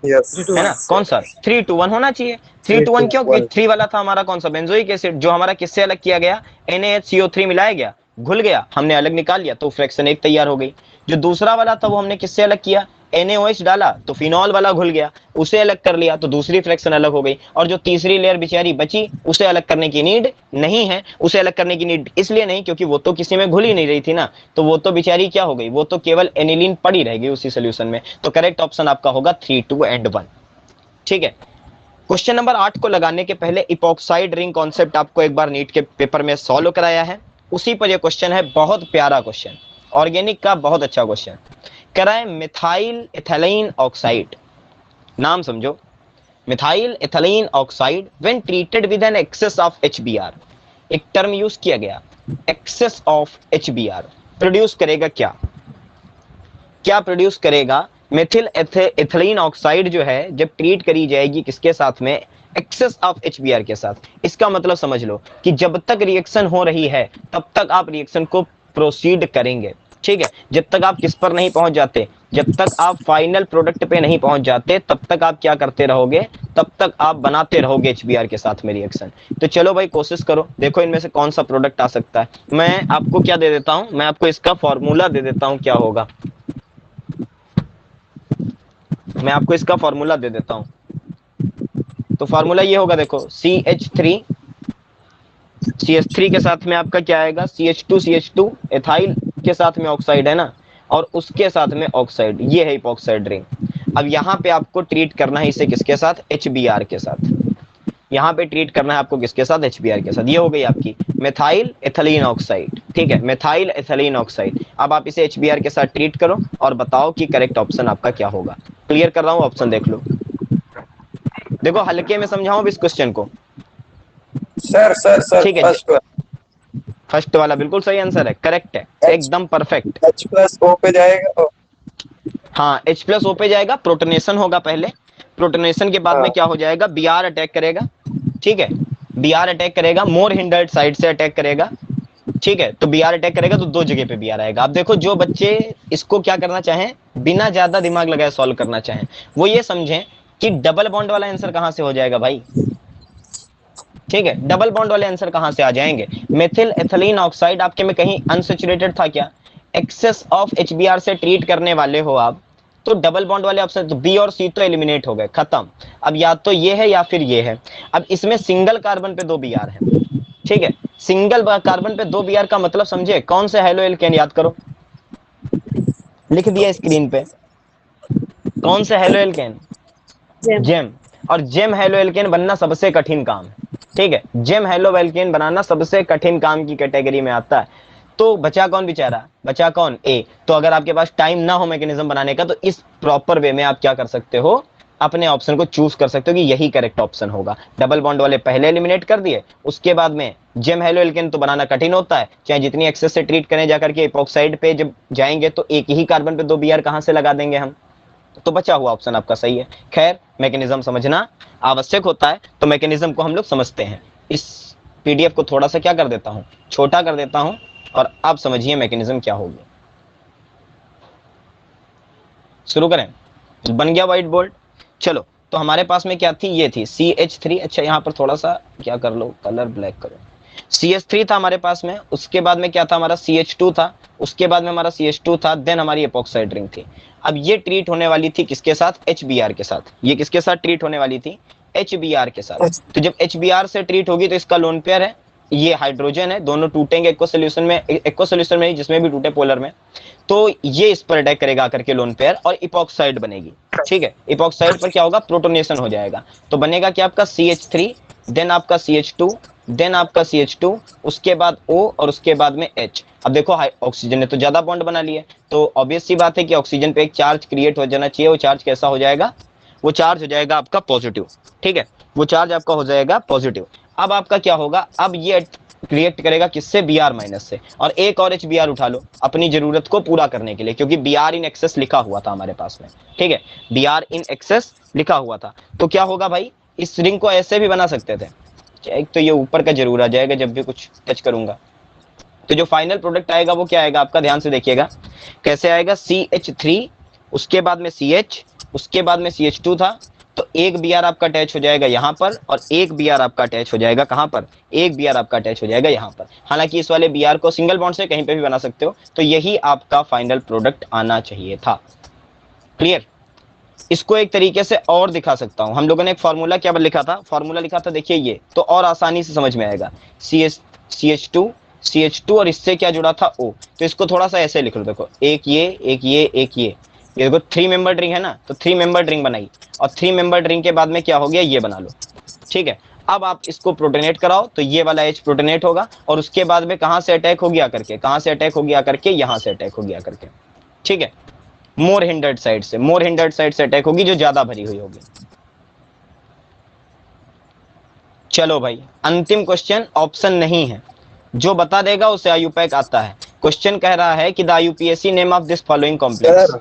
यस है ना? कौन सा? 3-2-1 होना चाहिए। 3-2-1 क्यों? क्योंकि 3 वाला था हमारा कौन सा? बेंजोइक एसिड, जो हमारा किससे अलग किया गया? NaHCO3 मिलाया गया, घुल गया, हमने अलग निकाल लिया, तो फ्रैक्शन एक तैयार हो गई। जो दूसरा वाला था वो हमने किससे अलग किया? NaOH डाला तो फिनॉल वाला घुल गया, उसे अलग कर लिया, तो दूसरी फ्रैक्शन अलग हो गई। और जो तीसरी लेयर बेचारी बची उसे अलग करने की नीड नहीं है। उसे अलग करने की नीड इसलिए नहीं क्योंकि वो तो किसी में घुल ही नहीं रही थी ना, तो वो तो बेचारी क्या हो गई? वो तो केवल एनिलीन पड़ी रहेगी उसी सोल्यूशन में। तो करेक्ट ऑप्शन आपका होगा 3-2-1। ठीक है, क्वेश्चन नंबर 8 को लगाने के पहले इपॉक्साइड रिंग कॉन्सेप्ट आपको एक बार नीट के पेपर में सॉल्व कराया है, उसी पर यह क्वेश्चन है। बहुत प्यारा क्वेश्चन, ऑर्गेनिक का बहुत अच्छा क्वेश्चन। कह रहा है मिथाइल एथिलीन ऑक्साइड, नाम समझो, methyl ethylene oxide when treated with an excess of HBr, एक टर्म यूज किया गया, एक्सेस ऑफ HBr, प्रोड्यूस करेगा क्या? क्या प्रोड्यूस करेगा? मेथिल एथिलीन ऑक्साइड जो है जब ट्रीट करी जाएगी किसके साथ में? एक्सेस ऑफ HBr के साथ। इसका मतलब समझ लो कि जब तक रिएक्शन हो रही है तब तक आप रिएक्शन को प्रोसीड करेंगे। ठीक है, जब तक आप किस पर नहीं पहुंच जाते, जब तक आप फाइनल प्रोडक्ट पे नहीं पहुंच जाते तब तक आप क्या करते रहोगे? तब तक आप बनाते रहोगे HBr के साथ में रिएक्शन। तो चलो भाई कोशिश करो, देखो इनमें से कौन सा प्रोडक्ट आ सकता है। मैं आपको क्या दे देता हूं, मैं आपको इसका फॉर्मूला दे देता हूं, क्या होगा? मैं आपको इसका फॉर्मूला दे देता हूं। तो फॉर्मूला ये होगा, देखो CH3 के साथ में आपका क्या आएगा? CH2 एथाइल के साथ में ऑक्साइड है ना, और उसके साथ में ऑक्साइड, ये है इपॉक्साइड रिंग। अब यहाँ पे आपको ट्रीट करना है इसे किसके साथ? HBr के साथ। यहाँ पे ट्रीट करना है आपको किसके साथ, HBr के साथ। ये हो गई आपकी मेथाइल एथिलीन ऑक्साइड, ठीक है, मेथाइल एथिलीन ऑक्साइड। अब आप इसे HBr के साथ ट्रीट करो और बताओ कि करेक्ट ऑप्शन आपका क्या होगा। क्लियर कर रहा हूँ, ऑप्शन देख लो। देखो हल्के में समझाऊं अब इस क्वेश्चन को। सर सर सर ठीक है, फर्स्ट फर्स्ट वाला बिल्कुल सही आंसर है, करेक्ट है, एच एकदम परफेक्ट। एच प्लस ओ पे जाएगा। हाँ, H प्लस O पे जाएगा, प्रोटोनेशन होगा पहले, प्रोटोनेशन के बाद में हाँ क्या हो जाएगा, Br अटैक करेगा, ठीक है, Br अटैक करेगा, मोर हिंडर्ड साइड से अटैक करेगा, ठीक है। तो Br अटैक करेगा तो दो जगह पे Br आएगा। अब देखो जो बच्चे इसको क्या करना चाहें, बिना ज्यादा दिमाग लगाए सॉल्व करना चाहें, वो ये समझें कि डबल बॉन्ड वाला आंसर कहां से हो जाएगा भाई, ठीक है, डबल बॉन्ड वाले आंसर कहां से आ जाएंगे। मेथिल एथिलीन ऑक्साइड आपके में कहीं अनसेचुरेटेड था क्या, एक्सेस ऑफ HBr से ट्रीट करने वाले हो आप, तो डबल बॉन्ड वाले ऑप्शन तो बी और सी तो एलिमिनेट हो गए, खत्म। अब या तो ये है या फिर ये है। अब इसमें सिंगल कार्बन पे दो Br है, ठीक है, सिंगल कार्बन पे दो Br का मतलब समझे, कौन से हेलो एल्केन याद करो, लिख दिया स्क्रीन पे, कौन से हेलो एल्केन, जेम। जेम। और जेम हेलो एल्केन बनना सबसे कठिन काम है, ठीक है, जेम हेलो एल्केन बनाना सबसे कठिन काम की कैटेगरी में आता है। तो बचा कौन बेचारा, बचा कौन, ए। तो अगर आपके पास टाइम ना हो मैकेनिज्म बनाने का, तो इस प्रॉपर वे में आप क्या कर सकते हो, अपने ऑप्शन को चूज कर सकते हो कि यही करेक्ट ऑप्शन होगा। डबल बॉन्ड वाले पहले एलिमिनेट कर दिए, उसके बाद में जेम हेलो एल्केन तो बनाना कठिन होता है, चाहे जितनी एक्सेस से ट्रीट करें जाकर के, इपॉक्साइड पे जब जाएंगे तो एक ही कार्बन पे दो Br कहां से लगा देंगे हम। तो बचा हुआ ऑप्शन आपका सही है। खैर मैकेनिज्म समझना आवश्यक होता है, तो मैकेनिज्म को हम लोग समझते हैं। इस PDF को थोड़ा सा क्या कर देता हूं, छोटा कर देता हूं, और आप समझिए मैकेनिज्म क्या होगी। शुरू करें, बन गया व्हाइट बोर्ड। चलो, तो हमारे पास में क्या थी, ये थी CH3। अच्छा यहाँ पर थोड़ा सा क्या कर लो, कलर ब्लैक करो। CH3 था हमारे पास में, उसके बाद में क्या था हमारा, CH2 था, उसके बाद में हमारा CH2 था, देन हमारी एपॉक्साइड रिंग थी। अब ये ट्रीट होने वाली थी किसके साथ, HBr के साथ। ये किसके साथ ट्रीट होने वाली थी, HBr के साथ। तो जब HBr से ट्रीट होगी तो इसका लोन पेयर है, ये हाइड्रोजन है, दोनों टूटेंगे एक्वा सोल्यूशन में, एक्वा सोल्यूशन में जिसमें भी टूटे पोलर में, तो ये इस पर अटैक करेगा आकर के लोन पेयर, और इपॉक्साइड बनेगी, ठीक है। इपॉक्साइड पर क्या होगा, प्रोटोनेशन हो जाएगा, तो बनेगा क्या आपका CH3, देन आपका CH2, देन आपका CH2, उसके बाद O, और उसके बाद में H। अब देखो ऑक्सीजन ने तो ज्यादा बॉन्ड बना लिया, तो ऑब्वियस सी बात है कि ऑक्सीजन पे एक चार्ज क्रिएट हो जाना चाहिए। वो चार्ज कैसा हो जाएगा, वो चार्ज हो जाएगा आपका पॉजिटिव, ठीक है, वो चार्ज आपका हो जाएगा पॉजिटिव। अब आपका क्या होगा, अब ये क्रिएट करेगा किससे, Br माइनस से, और एक और HBr उठा लो अपनी जरूरत को पूरा करने के लिए, क्योंकि Br इन एक्सेस लिखा हुआ था हमारे पास में, ठीक है, Br इन एक्सेस लिखा हुआ था। तो क्या होगा भाई, इस रिंग को ऐसे भी बना सकते थे, एक तो ये ऊपर का जरूर आ जाएगा जब भी कुछ टच करूंगा। तो जो फाइनल प्रोडक्ट आएगा वो क्या आएगा आपका, ध्यान से देखिएगा कैसे आएगा, CH3, उसके बाद में CH, उसके बाद में CH2 था, तो एक Br आपका अटैच हो जाएगा यहाँ पर, और एक Br आपका अटैच हो जाएगा कहाँ पर, एक Br आपका अटैच हो जाएगा यहाँ पर। हालांकि इस वाले Br को सिंगल बॉन्ड से कहीं पे भी बना सकते हो, तो यही आपका फाइनल प्रोडक्ट आना चाहिए था। क्लियर। इसको एक तरीके से और दिखा सकता हूं, हम लोगों ने एक फॉर्मूला क्या लिखा था, फॉर्मूला लिखा था, देखिए ये तो और आसानी से समझ में आएगा, CH2 और इससे क्या जुड़ा था, O। तो इसको थोड़ा सा ऐसे लिख लो, देखो एक ये, एक ये, एक ये देखो 3 मेंबर्ड रिंग है ना, तो 3 मेंबर्ड रिंग बनाई, और 3 मेंबर्ड रिंग के बाद में क्या हो गया, ये बना लो, ठीक है। अब आप इसको प्रोटोनेट कराओ, तो ये वाला H प्रोटोनेट होगा, और उसके बाद में कहां से अटैक हो गया करके, कहां से अटैक हो गया करके, यहां से अटैक हो गया करके, ठीक है, मोर हिंडर्ड साइड से, मोर हिंडर्ड साइड से अटैक होगी, जो ज्यादा भरी हुई होगी। चलो भाई, अंतिम क्वेश्चन ऑप्शन नहीं है, जो बता देगा उसे आयुपैक आता है। क्वेश्चन कह रहा है कि the IUPAC name of this following complex. Sir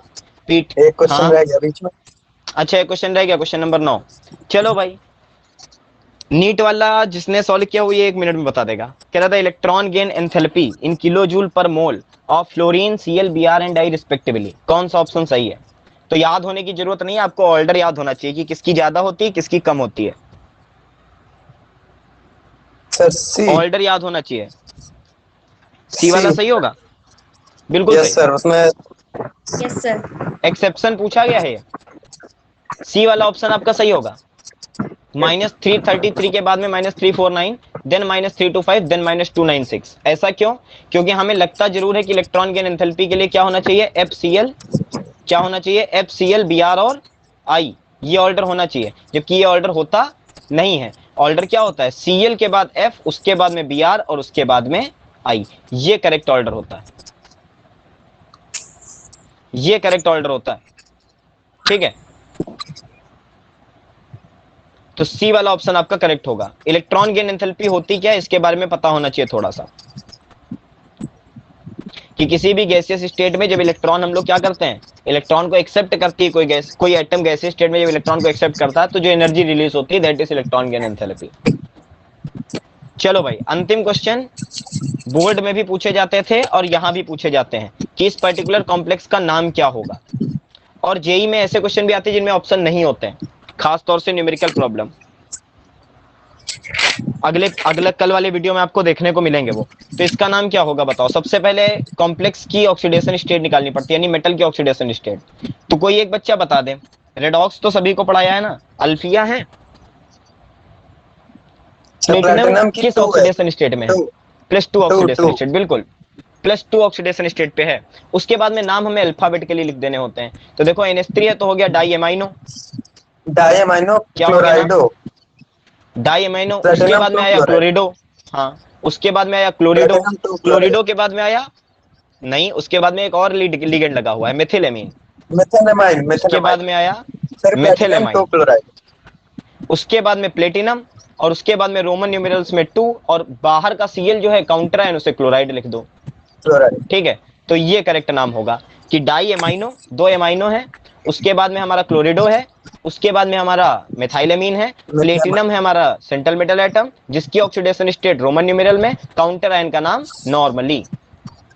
पीट, एक क्वेश्चन हाँ, रह गया बीच में। अच्छा एक क्वेश्चन रह गया, क्वेश्चन नंबर 9। चलो भाई, नीट वाला जिसने सॉल्व किया वो ये 1 मिनट में बता देगा। कह रहा था electron gain enthalpy in kilojoule per mole of fluorine Cl Br and डाई रिस्पेक्टिवली, कौन सा ऑप्शन सही है। तो याद होने की जरूरत नहीं है आपको, ऑर्डर याद होना चाहिए कि किसकी ज्यादा होती है किसकी कम होती है, सर सी। ऑर्डर याद होना चाहिए। सी सी। वाला सही होगा, बिल्कुल यस सही। सर, उसमें यस सर। एक्सेप्शन पूछा गया है, सी वाला ऑप्शन आपका सही होगा। -333 के बाद में -349, देन -325, देन -296। ऐसा क्यों, क्योंकि हमें लगता जरूर है कि इलेक्ट्रॉन गेन एंथैल्पी के लिए क्या होना चाहिए, FCl, क्या होना चाहिए, FCl Br और I, ये ऑर्डर होना चाहिए, जबकि ये ऑर्डर होता नहीं है। ऑर्डर क्या होता है, Cl के बाद F, उसके बाद में Br और उसके बाद में I। ये करेक्ट ऑर्डर होता है, ये करेक्ट ऑर्डर होता है। ठीक है, तो सी वाला ऑप्शन आपका करेक्ट होगा। इलेक्ट्रॉन गेन एंथैल्पी होती क्या है, इसके बारे में पता होना चाहिए थोड़ा सा, कि किसी भी गैसियस स्टेट में जब इलेक्ट्रॉन हम लोग क्या करते हैं, इलेक्ट्रॉन को एक्सेप्ट करती है कोई गैस, कोई एटम गैसियस स्टेट में जब इलेक्ट्रॉन को एक्सेप्ट करता है तो जो एनर्जी रिलीज होती है that is electron gain enthalpy. चलो भाई, अंतिम क्वेश्चन बोर्ड में भी पूछे जाते थे और यहां भी पूछे जाते हैं कि इस पर्टिकुलर कॉम्प्लेक्स का नाम क्या होगा। और जेई में ऐसे क्वेश्चन भी आते हैं जिनमें ऑप्शन नहीं होते हैं, खास तौर से न्यूमेरिकल प्रॉब्लम। अगले कल वाले वीडियो में आपको देखने को मिलेंगे वो। तो इसका नाम क्या होगा बताओ। सबसे पहले कॉम्प्लेक्स की ऑक्सीडेशन स्टेट निकालनी पड़ती है, यानी मेटल की ऑक्सीडेशन स्टेट। तो कोई एक बच्चा बता दे, रेडॉक्स तो सभी को पढ़ाया है ना, अल्फिया है, प्लेटिनम किस ऑक्सीडेशन स्टेट में है, +2 ऑक्सीडेशन स्टेट, बिल्कुल +2 ऑक्सीडेशन स्टेट पे है। उसके बाद में नाम हमें अल्फाबेट के लिए लिख देने होते हैं। तो देखो NH3 है तो हो गया डाई एमाइनो, क्या हो गया नाम, डाई एमाइनो। उसके बाद में आया क्लोरिडो, हाँ उसके बाद में आया क्लोरिडो, क्लोरिडो के बाद में आया, नहीं उसके बाद में एक और लिगेंड लगा हुआ है मेथिलेमीन, उसके बाद में आया मेथिलेमाइन, उसके बाद में प्लेटिनम, और उसके बाद में रोमन न्यूमेरल्स में 2, और बाहर का Cl जो है काउंटर आयन उसे क्लोराइड लिख दो। ठीक है, तो ये करेक्ट नाम होगा कि डाई एमाइनो, 2 एमाइनो है, उसके बाद में हमारा क्लोरिडो है, उसके बाद में हमारा मेथाइलेमीन है, प्लेटिनम है हमारा सेंट्रल मेटल एटम जिसकी ऑक्सीडेशन स्टेट रोमन न्यूमेरल में, काउंटर आयन का नाम नॉर्मली।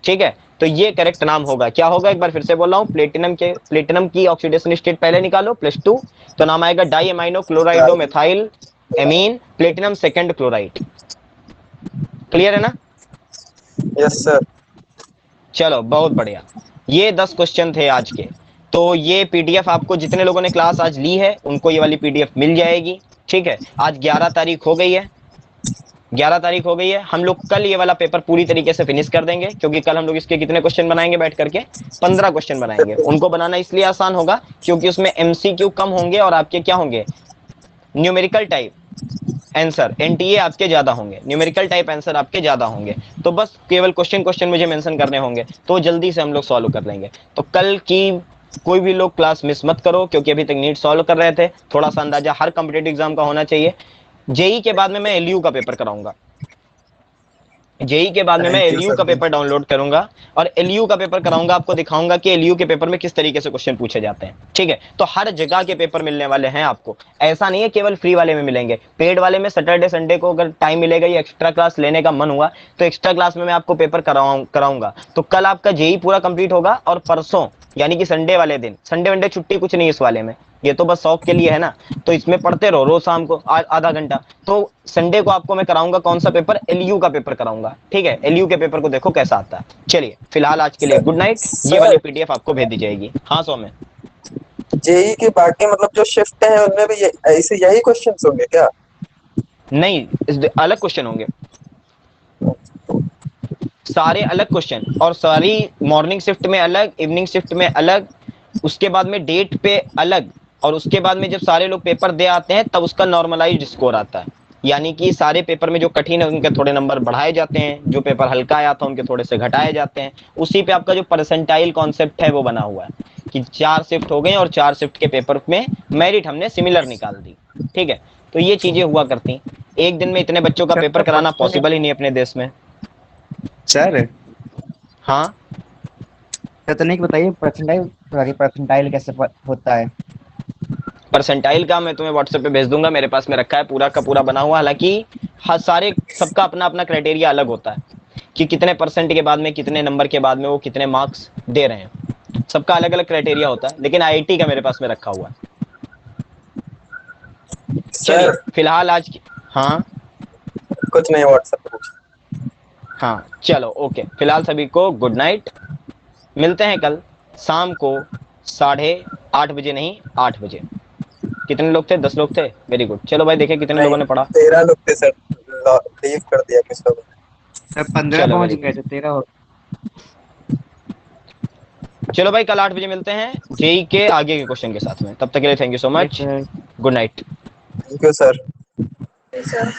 ठीक है, तो ये करेक्ट नाम होगा, क्या होगा एक बार फिर से बोल रहा हूं, प्लेटिनम की ऑक्सीडेशन स्टेट पहले निकालो +2, तो नाम आएगा di amino chlorido methyl amine platinum second chloride. Clear है ना? Yes sir. चलो बहुत बढ़िया, ये 10 क्वेश्चन थे आज के। तो ये पीडीएफ आपको जितने लोगों ने क्लास आज ली है उनको ये वाली पीडीएफ मिल जाएगी। ठीक है, आज 11 तारीख हो गई है, 11 तारीख हो गई है। हम लोग कल ये वाला पेपर पूरी तरीके से फिनिश कर देंगे, क्योंकि कल हम लोग इसके कितने क्वेश्चन बनाएंगे बैठ करके, 15 क्वेश्चन बनाएंगे। उनको बनाना इसलिए आसान होगा क्योंकि उसमें एमसीक्यू कम होंगे और आपके क्या होंगे, न्यूमेरिकल टाइप आंसर, एनटीए आपके ज्यादा होंगे, न्यूमेरिकल टाइप आंसर आपके ज्यादा होंगे। तो बस केवल क्वेश्चन मुझे मेंशन करने होंगे, तो जल्दी से हम लोग सॉल्व कर लेंगे। तो कल की कोई भी लोग क्लास मिस मत करो, क्योंकि अभी तक नीट सॉल्व कर रहे थे, थोड़ा सा अंदाजा हर कॉम्पिटेटिव एग्जाम का होना चाहिए। जेई के बाद में मैं एलयू का पेपर कराऊंगा, जेई के बाद में मैं एलयू का पेपर डाउनलोड करूंगा और एलयू का पेपर कराऊंगा, आपको दिखाऊंगा कि एलयू के पेपर में किस तरीके से क्वेश्चन पूछे जाते हैं। ठीक है, तो हर जगह के पेपर मिलने वाले हैं आपको, ऐसा नहीं है केवल फ्री वाले में मिलेंगे, पेड वाले में सैटरडे संडे को अगर टाइम मिलेगा या एक्स्ट्रा क्लास लेने का मन हुआ तो एक्स्ट्रा क्लास में मैं आपको पेपर कराऊंगा। तो कल आपका जेई पूरा कंप्लीट होगा और परसों यानी कि संडे वाले दिन, संडे वनडे छुट्टी कुछ नहीं इस वाले में, ये तो बस शौक के लिए है ना, तो इसमें पढ़ते रहो रोज शाम को आधा घंटा। तो संडे को आपको मैं कराऊंगा कौन सा पेपर, एलयू का पेपर कराऊंगा। ठीक है, एलयू के पेपर को देखो कैसा आता है। चलिए फिलहाल आज के लिए गुड नाइट, ये वाली पीडीएफ आपको भेज दी जाएगी। हाँ सौम्य, जेई के बाकी मतलब जो शिफ्ट है उनमें भी ऐसे यही क्वेश्चंस होंगे क्या? नहीं अलग क्वेश्चन होंगे, सारे अलग क्वेश्चन, और सारी मॉर्निंग शिफ्ट में अलग, इवनिंग शिफ्ट में अलग, उसके बाद में डेट पे अलग, और उसके बाद में जब सारे लोग पेपर दे आते हैं तब उसका नॉर्मलाइज्ड स्कोर आता है। यानी कि सारे पेपर में जो कठिन है उनके थोड़े नंबर बढ़ाए जाते हैं, जो पेपर हल्का आया था उनके थोड़े से घटाए जाते हैं। उसी पे आपका जो परसेंटाइल कॉन्सेप्ट है वो बना हुआ है कि 4 शिफ्ट हो गए और 4 शिफ्ट के पेपर में मेरिट हमने सिमिलर निकाल दी। ठीक है, तो ये चीजें हुआ करती। एक दिन में इतने बच्चों का पेपर कराना पॉसिबल ही नहीं अपने देश में। सर हाँ तनिक बताइए परसेंटाइल कैसे होता है? परसेंटाइल का मैं तुम्हें व्हाट्सएप पे भेज दूंगा, मेरे पास में रखा है पूरा का पूरा बना हुआ। हालांकि हर सारे सबका अपना अपना क्राइटेरिया अलग होता है कि कितने परसेंट के बाद में, कितने नंबर के बाद में वो कितने मार्क्स दे रहे हैं, सबका अलग अलग क्राइटेरिया होता है, लेकिन आईआईटी का मेरे पास में रखा हुआ है। चलिए फिलहाल आज की, हाँ कुछ नहीं, व्हाट्सएप पे। हाँ चलो ओके, फिलहाल सभी को गुड नाइट, मिलते हैं कल शाम को 8:30 बजे, नहीं 8 बजे। कितने लोग थे, 10 लोग थे, वेरी गुड। चलो भाई देखें कितने लोगों ने पढ़ा। 13 लोग थे सर, लीव कर दिया किस लोगों ने। सर 15 चलो पहुंच वेरी गए थे, 13 हो। चलो भाई कल 8 बजे मिलते हैं जेई के आगे के क्वेश्चन के साथ में, तब तक के लिए thank you so yes much, sir. Good night. Thank you sir. Sir